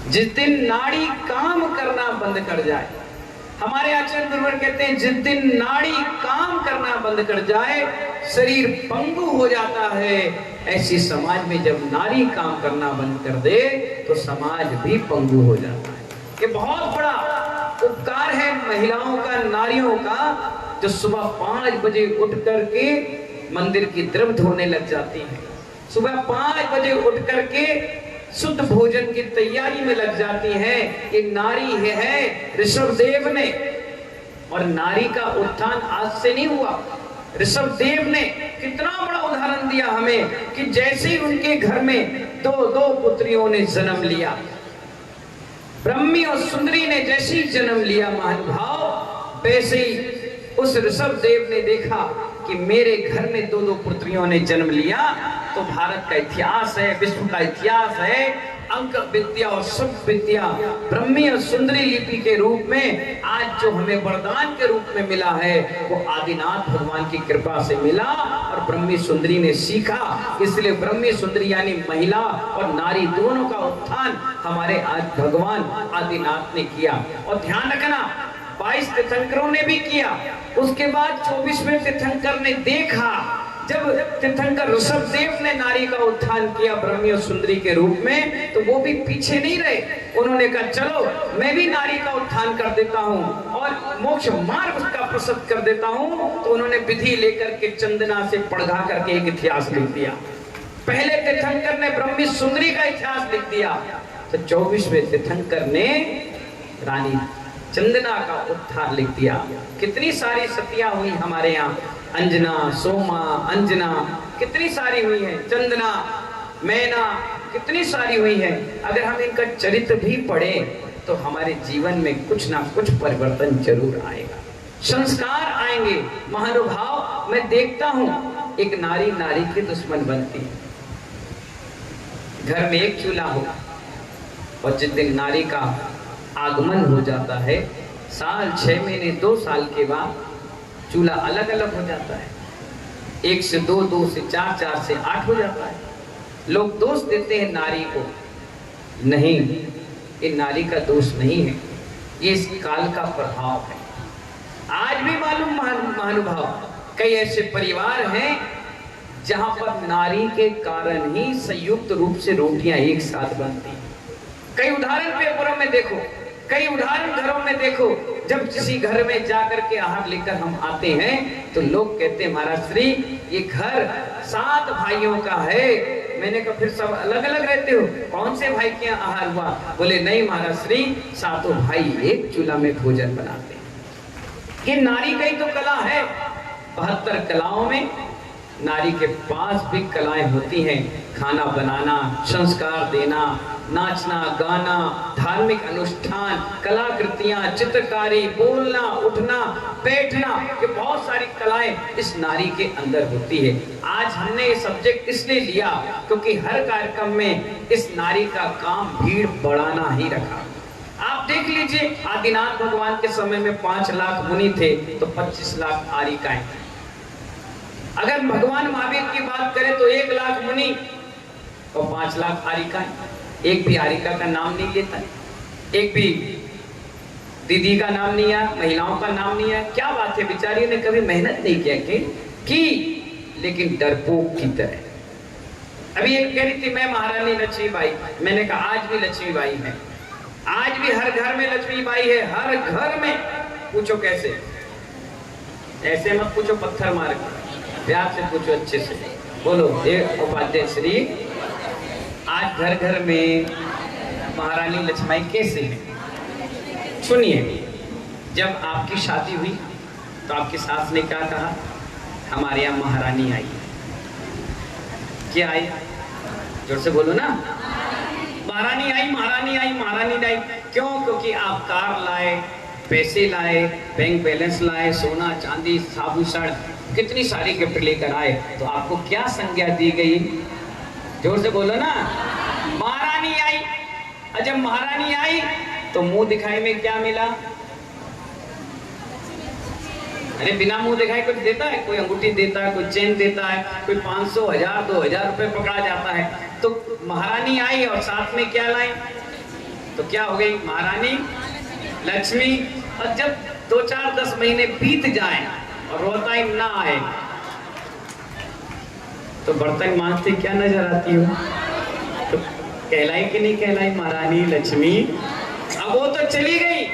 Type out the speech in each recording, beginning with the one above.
जिस दिन नाड़ी काम करना बंद कर जाए, हमारे आचार्य गुरुवर कहते हैं जिस दिन नाड़ी काम करना बंद कर जाए शरीर पंगु हो जाता है। ऐसी समाज में जब नारी काम करना बंद कर दे तो समाज भी पंगु हो जाता है। ये बहुत बड़ा उपकार है महिलाओं का, नारियों का, जो सुबह 5 बजे उठ करके मंदिर की द्रव धोने लग जाती हैं, सुबह 5 बजे उठ करके शुद्ध भोजन की तैयारी में लग जाती हैं। ये नारी है ऋषभदेव ने, और नारी का उत्थान आज से नहीं हुआ। ऋषभदेव ने कितना बड़ा उदाहरण दिया हमें कि जैसे ही उनके घर में 2 पुत्रियों ने जन्म लिया, ब्रह्मी और सुंदरी ने जैसे ही जन्म लिया महानुभाव, वैसे ही उस ऋषभदेव ने देखा कि मेरे घर में 2 पुत्रियों ने जन्म लिया, तो भारत का इतिहास है, विश्व का इतिहास है, अंक विद्या और सब विद्या ब्रह्मी और सुंदरी लिपि के रूप में आज जो हमें वरदान के रूप में मिला है वो आदिनाथ भगवान की कृपा से मिला और ब्रह्मी सुंदरी ने सीखा। इसलिए ब्रह्मी सुंदरी यानी महिला और नारी दोनों का उत्थान हमारे आज भगवान आदिनाथ ने किया। और ध्यान रखना 22 तीर्थंकरों ने भी किया। उसके बाद 24वें तीर्थंकर ने देखा, जब तीर्थंकर ऋषभदेव ने नारी का उत्थान किया ब्रह्मी और सुंदरी के रूप में, तो वो भी पीछे नहीं रहे। उन्होंने कहा चलो मैं भी नारी का उत्थान कर देता हूँ और मोक्ष मार्ग उसका प्रसिद्ध कर देता हूँ। तो उन्होंने विधि लेकर के चंदना से पढ़ा करके एक इतिहास लिख दिया। पहले तीर्थंकर ने ब्रह्मी सुंदरी का इतिहास लिख दिया, तो 24वें तीर्थंकर ने रानी चंदना का उत्थान लिख दिया। कितनी सारी सतियां हुई हमारे यहाँ, अंजना, सोमा, अंजना कितनी सारी हुई हैं, चंदना, मैना कितनी सारी हुई हैं। अगर हम इनका चरित्र भी पढ़ें तो हमारे जीवन में कुछ ना कुछ परिवर्तन जरूर आएगा, संस्कार आएंगे। महानुभाव, मैं देखता हूं एक नारी नारी की दुश्मन बनती है। घर में एक चूल्हा हो और जिस दिन नारी का आगमन हो जाता है, साल 6 महीने 2 साल के बाद चूल्हा अलग अलग हो जाता है। 1 से 2, 2 से 4, 4 से 8 हो जाता है। लोग दोष देते हैं नारी को, नहीं, ये नारी का दोष नहीं है, ये इस काल का प्रभाव है। आज भी मालूम महानुभाव, कई ऐसे परिवार हैं जहां पर नारी के कारण ही संयुक्त रूप से रोटियां एक साथ बनती हैं। कई उदाहरण पेपरों में देखो, कई उदाहरण घरों में देखो। जब किसी घर में जाकर के आहार लेकर हम आते हैं तो लोग कहते हैं महाराज श्री ये घर 7 भाइयों का है। मैंने कहा फिर सब अलग अलग रहते हो, कौन से भाई के यहाँ आहार हुआ? बोले नहीं महाराज श्री, 7 भाई एक चूल्हा में भोजन बनाते हैं। ये नारी का ही तो कला है। 72 कलाओं में नारी के पास भी कलाएं होती हैं, खाना बनाना, संस्कार देना, नाचना, गाना, धार्मिक अनुष्ठान, कलाकृतियां, चित्रकारी, बोलना, उठना, बैठना, ये बहुत सारी कलाएं इस नारी के अंदर होती है। आज हमने ये सब्जेक्ट इसलिए लिया क्योंकि हर कार्यक्रम में इस नारी का काम भीड़ बढ़ाना ही रखा। आप देख लीजिए, आदिनाथ भगवान के समय में 5 लाख मुनि थे तो 25 लाख आरिकाएं। अगर भगवान महावीर की बात करें तो 1 लाख मुनि और 5 लाख आरिकाएं। एक भी आरिका का नाम नहीं लेता, एक भी दीदी का नाम नहीं आया, महिलाओं का नाम नहीं आया। क्या बात है, बेचारी ने कभी मेहनत नहीं किया कि लेकिन डरपोक की तरह। अभी एक कह रही थी मैं महारानी लक्ष्मीबाई, मैंने कहा आज भी लक्ष्मीबाई है, आज भी हर घर में लक्ष्मीबाई है, हर घर में। पूछो कैसे? ऐसे मत पूछो पत्थर मार के, प्यार से पूछो, अच्छे से बोलो। एक उपाध्याय श्री, आज घर घर में महारानी लक्ष्मीबाई कैसे है? सुनिए, जब आपकी शादी हुई तो आपकी सास ने क्या कहा? हमारे यहाँ महारानी आई। क्या आई? जोर से बोलो ना। महारानी आई, महारानी आई, महारानी आई। क्यों? क्योंकि आप कार लाए, पैसे लाए, बैंक बैलेंस लाए, सोना चांदी आभूषण, कितनी सारी गिफ्ट लेकर आए, तो आपको क्या संज्ञा दी गई? जोर से बोलो ना। महारानी आई। और जब महारानी आई तो मुंह दिखाई में क्या मिला? अरे बिना मुंह दिखाए कुछ देता है? कोई अंगूठी देता है, कोई चेन देता है, कोई 500, 1000, 2000 रुपए पकड़ा जाता है। तो महारानी आई और साथ में क्या लाई? तो क्या हो गई महारानी लक्ष्मी। और जब 2-4-10 महीने बीत जाए और वो टाइम ना आए तो बर्तन मांजते क्या नजर आती हो? तो कहलाई कि नहीं कहलाई महारानी लक्ष्मी? अब वो तो चली गई,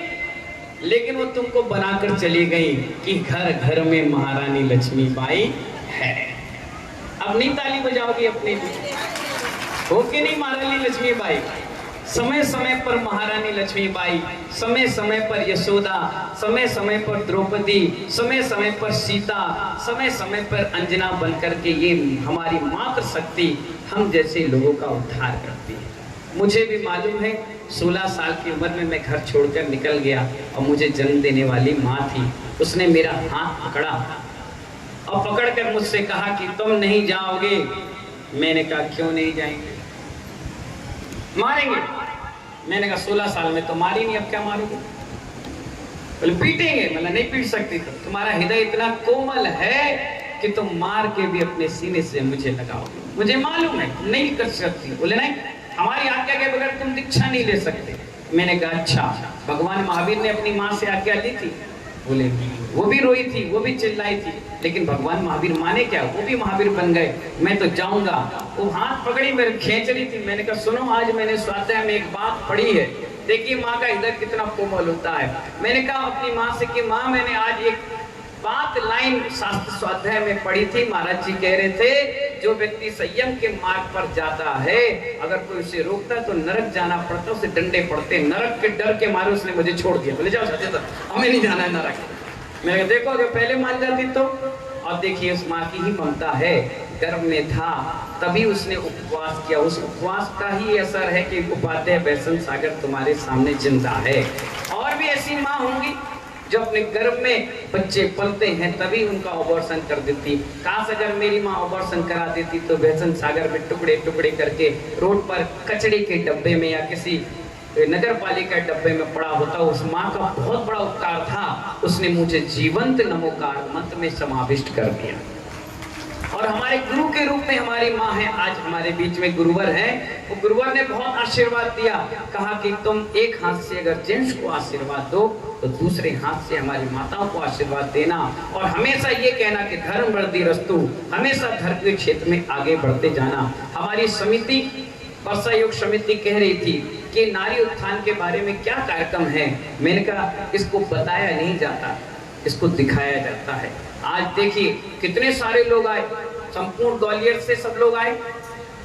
लेकिन वो तुमको बनाकर चली गई कि घर घर में महारानी लक्ष्मी बाई है। अब नहीं ताली बजाओगी अपने लिए? हो कि नहीं महारानी लक्ष्मी बाई? समय समय पर महारानी लक्ष्मी बाई, समय समय पर यशोदा, समय समय पर द्रौपदी, समय समय पर सीता, समय समय पर अंजना बनकर के ये हमारी मातृ शक्ति हम जैसे लोगों का उद्धार करती है। मुझे भी मालूम है 16 साल की उम्र में मैं घर छोड़कर निकल गया और मुझे जन्म देने वाली माँ थी, उसने मेरा हाथ पकड़ा और पकड़कर मुझसे कहा कि तुम नहीं जाओगे। मैंने कहा क्यों नहीं जाएंगे? मारेंगे। मैंने कहा 16 साल में तो मारी नहीं, अब क्या मारोगे? बोले पीटेंगे। मतलब नहीं पीट सकती, तो तुम्हारा हृदय इतना कोमल है कि तुम मार के भी अपने सीने से मुझे लगाओगे, मुझे मालूम है नहीं कर सकती। बोले नहीं, हमारी आज्ञा के बगैर तुम दीक्षा नहीं ले सकते। मैंने कहा अच्छा, भगवान महावीर ने अपनी माँ से आज्ञा ली थी? बोले वो भी रोई थी, वो भी चिल्लाई थी, लेकिन भगवान महावीर माने क्या, वो भी महावीर बन गए। मैं तो जाऊंगा। वो हाथ पकड़ी, मेरे खींच रही थी। मैंने कहा सुनो, आज मैंने स्वाध्याय में एक बात पढ़ी है, देखिए माँ का हृदय कितना कोमल होता है। मैंने कहा अपनी माँ से कि माँ मैंने आज एक बात लाइन शास्त्र स्वाध्याय में पढ़ी थी, महाराज जी कह रहे थे जो व्यक्ति संयम के मार्ग पर जाता है, अगर कोई उसे रोकता है तो नरक जाना पड़ता, उसे डंडे पड़ते, नरक के डर के मारे उसने मुझे छोड़ दिया। बोले जाओ सत्य, हमें नहीं जाना है नरक। मैंने देखो अगर पहले मान जाती तो। और देखिए उस माँ की ही ममता है, गर्भ में था तभी उसने उपवास किया, उस उपवास का ही असर है कि उपाध्याय वैष्णव सागर तुम्हारे सामने जिंदा है। और भी ऐसी माँ होंगी जो अपने गर्भ में बच्चे पलते हैं तभी उनका अबॉर्शन कर देती। काश अगर मेरी माँ अबॉर्शन करा देती तो वैष्णव सागर में टुकड़े टुकड़े करके रोड पर कचड़े के डब्बे में या किसी नगर पालिका डब्बे में पड़ा होता। उस माँ का बहुत बड़ा उपकार था, उसने मुझे जीवंत नमोकार मंत्र में समाविष्ट कर दिया। और हमारे गुरु के रूप में हमारी माँ है, आज हमारे बीच में गुरुवर है। वो गुरुवर ने बहुत आशीर्वाद दिया, कहा कि तुम एक हाथ से अगर जेंट्स को आशीर्वाद दो तो दूसरे हाथ से हमारी माताओं को आशीर्वाद देना, और हमेशा ये कहना कि धर्म वर्धि रस्तु, हमेशा धर्म के क्षेत्र में आगे बढ़ते जाना। हमारी समिति वर्षा योग समिति कह रही थी कि नारी उत्थान के बारे में क्या कार्यक्रम है। मैंने कहा इसको बताया नहीं जाता, इसको दिखाया जाता है। आज देखिए कितने सारे लोग आए, संपूर्ण ग्वालियर से सब लोग आए,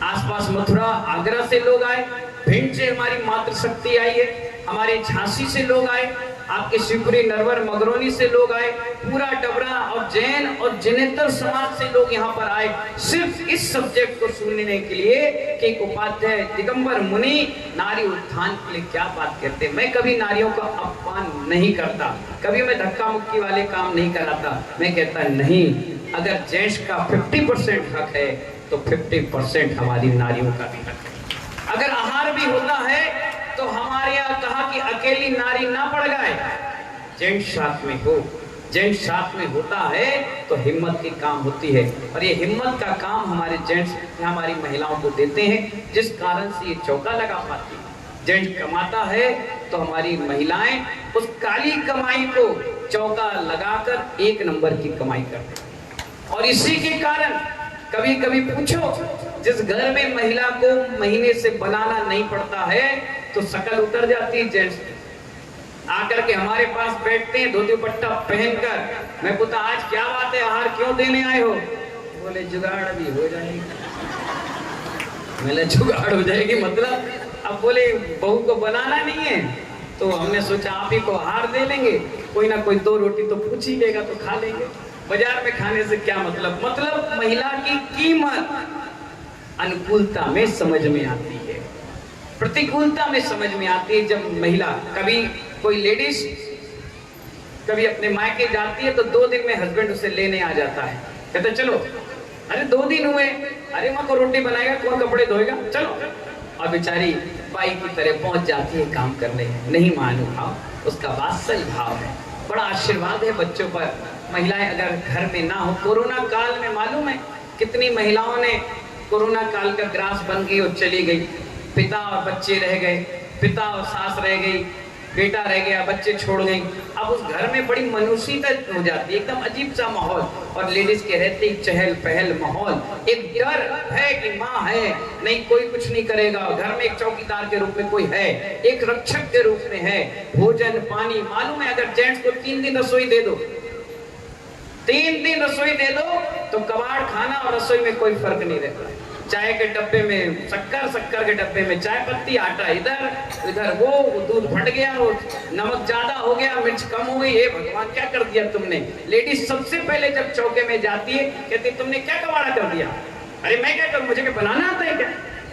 आसपास मथुरा आगरा से लोग आए, भिंड से हमारी मातृशक्ति आई है, हमारे झांसी से लोग आए, आपके शिवपुरी नरवर मगरौनी से लोग आए, पूरा डबरा और जैन और जिनेतर समाज से लोग यहाँ पर आए सिर्फ इस सब्जेक्ट को सुनने के लिए कि एक उपाध्याय दिगंबर मुनि नारी उत्थान के लिए क्या बात कहते हैं। मैं कभी नारियों का अपमान नहीं करता, कभी मैं धक्का मुक्की वाले काम नहीं कराता। मैं कहता नहीं, अगर जेंट्स का 50% हक है तो 50% हमारी नारियों का भी हक है। अगर आहार भी होता है तो हमारे यहाँ कहा कि अकेली नारी ना पड़ जाए, जेंट्स साथ में हो। जेंट्स साथ में होता है तो हिम्मत की काम होती है, और ये हिम्मत का काम हमारे जेंट्स हमारी महिलाओं को देते हैं, जिस कारण से ये चौका लगा पाती है। जेंट्स कमाता है तो हमारी महिलाएं उस काली कमाई को चौका लगाकर 1 नंबर की कमाई करते हैं। और इसी के कारण कभी कभी पूछो, जिस घर में महिला को महीने से बनाना नहीं पड़ता है तो शकल उतर जाती है जेंट्स की। आकर के हमारे पास बैठते हैं धोती पट्टा पहनकर। मैं पूछता आज क्या बात है, आहार क्यों देने आए हो? बोले जुगाड़ भी हो जाएगी। मैंने जुगाड़ हो जाएगी मतलब? अब बोले बहू को बनाना नहीं है तो हमने सोचा आप ही को आहार दे लेंगे, कोई ना कोई 2 रोटी तो पूछ ही लेगा तो खा लेंगे, बाजार में खाने से क्या मतलब। मतलब महिला की कीमत अनुकूलता में समझ में आती है, प्रतिकूलता में समझ में आती है। जब महिला, कभी कोई लेडीज कभी अपने मायके जाती है तो 2 दिन में हस्बैंड उसे लेने आ जाता है, कहते चलो, अरे 2 दिन हुए, अरे माँ को रोटी बनाएगा, कौन कपड़े धोएगा, चलो। और बेचारी बाई की तरह पहुंच जाती है काम करने। नहीं मानो भाव, उसका वात्सल्य भाव है, बड़ा आशीर्वाद है बच्चों पर। महिलाएं अगर घर में ना हो, कोरोना काल में मालूम है कितनी महिलाओं ने कोरोना काल का ग्रास बन गई और चली गई, पिता और बच्चे रह गए। पिता और सास रह गई, बेटा रह गया, बच्चे छोड़ गई। अब उस घर में बड़ी मायूसीता हो जाती है, एकदम अजीब सा माहौल। और लेडीज के रहते ही चहल पहल माहौल, एक डर है कि माँ है, नहीं कोई कुछ नहीं करेगा। घर में एक चौकीदार के रूप में कोई है, एक रक्षक के रूप में है। भोजन पानी मालूम है, अगर जेंट्स को 3 दिन रसोई दे दो, 3 दिन रसोई दे दो, तो कबाड़ खाना और रसोई में कोई फर्क नहीं रहता। चाय के डब्बे में शक्कर, शक्कर के डब्बे में चाय पत्ती, आटा इधर इधर, वो दूध फट गया, वो नमक ज्यादा हो गया, मिर्च कम हो गई, हे भगवान क्या कर दिया तुमने। लेडीज सबसे पहले जब चौके में जाती है कहती तुमने क्या कबाड़ा कर दिया। अरे मैं क्या करूं, मुझे क्या बनाना आता है क्या।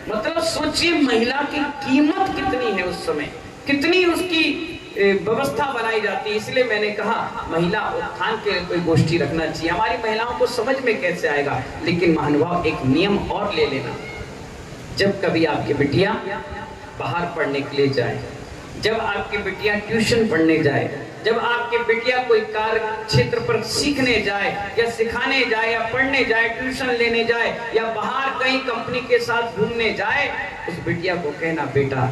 मतलब सोचिए महिला की कीमत कितनी है उस समय, कितनी उसकी व्यवस्था बनाई जाती है। इसलिए मैंने कहा महिला उत्थान के कोई गोष्ठी रखना चाहिए। हमारी महिलाओं को समझ में कैसे आएगा, लेकिन महानुभाव एक नियम और ले लेना, जब कभी आपकी बिटिया बाहर पढ़ने के लिए जाए, जब आपकी बिटिया ट्यूशन पढ़ने जाए, जब आपकी बिटिया कोई कार्य क्षेत्र पर सीखने जाए या सिखाने जाए या पढ़ने जाए, ट्यूशन लेने जाए या बाहर कहीं कंपनी के साथ घूमने जाए, उस बिटिया को कहना बेटा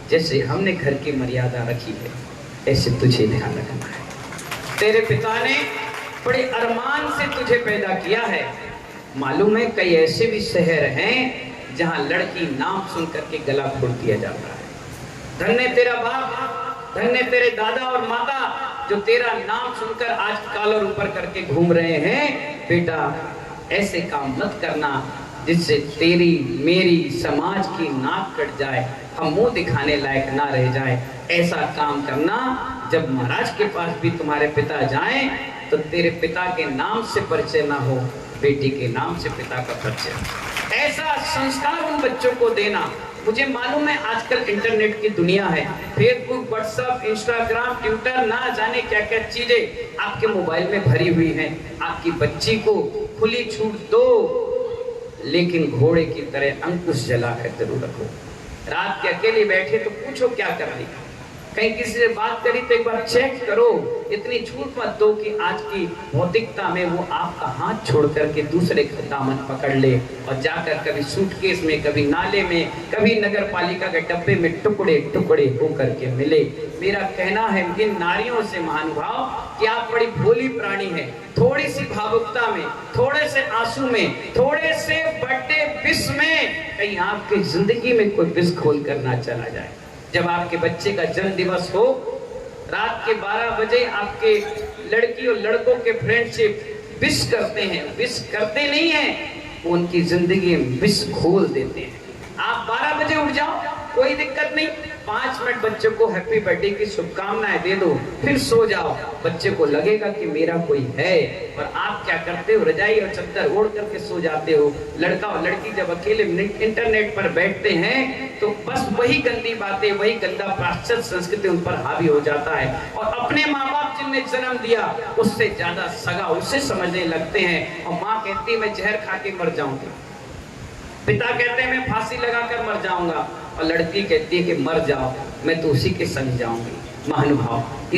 जैसे हमने घर की मर्यादा रखी है ऐसे तुझे ध्यान रखना है। तेरे पिता ने बड़े अरमान से तुझे पैदा किया है। मालूम है कई ऐसे भी शहर हैं जहां लड़की नाम सुन करके गला घोट दिया जाता है। धन्य तेरा बाप, धन्य तेरे दादा और माता जो तेरा नाम सुनकर आज कॉलर ऊपर करके घूम रहे हैं। बेटा ऐसे काम मत करना जिससे तेरी मेरी समाज की नाक कट जाए, हम मुंह दिखाने लायक ना रह जाए। ऐसा काम करना जब महाराज के पास भी तुम्हारे पिता जाएं तो तेरे पिता के नाम से परिचय ना हो, बेटी के नाम से पिता का परिचय। ऐसा संस्कार उन बच्चों को देना। मुझे मालूम है आजकल इंटरनेट की दुनिया है, फेसबुक, व्हाट्सएप, इंस्टाग्राम, ट्विटर, ना जाने क्या क्या चीजें आपके मोबाइल में भरी हुई हैं। आपकी बच्ची को खुली छूट दो, लेकिन घोड़े की तरह अंकुश जलाकर जरूर रखो। रात के अकेले बैठे तो पूछो क्या कर रही, कहीं किसी से बात करी तो एक बार चेक करो। इतनी छूट मत दो कि आज की भौतिकता में वो आपका हाथ छोड़ करके दूसरे का दामन पकड़ ले और जाकर कभी सूटकेस में, कभी नाले में, कभी नगर पालिका के डब्बे में टुकड़े टुकड़े होकर के मिले। मेरा कहना है इन नारियों से महानुभाव कि आप बड़ी भोली प्राणी हैं। थोड़ी सी भावुकता में, थोड़े से आंसू में, थोड़े से बर्थडे विश में कहीं आपकी जिंदगी में कोई विश खोल कर ना चला जाए। जब आपके बच्चे का जन्म दिवस हो, रात के 12 बजे आपके लड़की और लड़कों के फ्रेंडशिप विश करते हैं, विश करते नहीं हैं, वो उनकी जिंदगी में विश खोल देते हैं। आप 12 बजे उठ जाओ, कोई दिक्कत नहीं, 5 मिनट बच्चे को हैप्पी बर्थडे की शुभकामनाएं दे दो, फिर सो जाओ। बच्चे को लगेगा कि मेरा कोई है। और आप क्या करते हो, रजाई और चद्दर ओढ़ करके सो जाते हो। लड़का और लड़की जब अकेले इंटरनेट पर बैठते हैं तो बस वही गंदी बातें, वही गंदा पाश्चात्य संस्कृति उन पर हावी हो जाता है और अपने माँ बाप जिन्हें जन्म दिया उससे ज्यादा सगा उसे समझने लगते हैं। और माँ कहती है मैं जहर खा के मर जाऊंगी, पिता कहते हैं मैं फांसी लगाकर मर जाऊंगा, और लड़की कहती है कि मर जाओ, मैं तो उसी के संग जाऊंगी। महानुभाव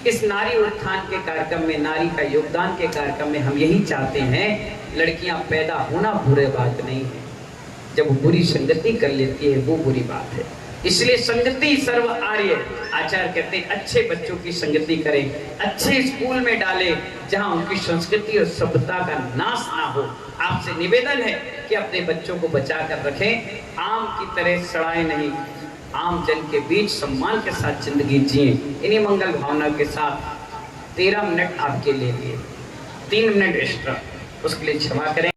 इस नारी उत्थान के कार्यक्रम में, नारी का योगदान के कार्यक्रम में हम यही चाहते हैं, लड़कियां पैदा होना बुरी बात नहीं है, जब बुरी संगति कर लेती है वो बुरी बात है। इसलिए संगति सर्व आर्य, आचार्य कहते हैं अच्छे बच्चों की संगति करें, अच्छे स्कूल में डालें जहां उनकी संस्कृति और सभ्यता का नाश ना हो। आपसे निवेदन है कि अपने बच्चों को बचा कर रखें, आम की तरह सड़ाए नहीं, आम जन के बीच सम्मान के साथ जिंदगी जिए। इन्हीं मंगल भावना के साथ 13 मिनट आपके लिए 3 मिनट एक्स्ट्रा, उसके लिए क्षमा करें।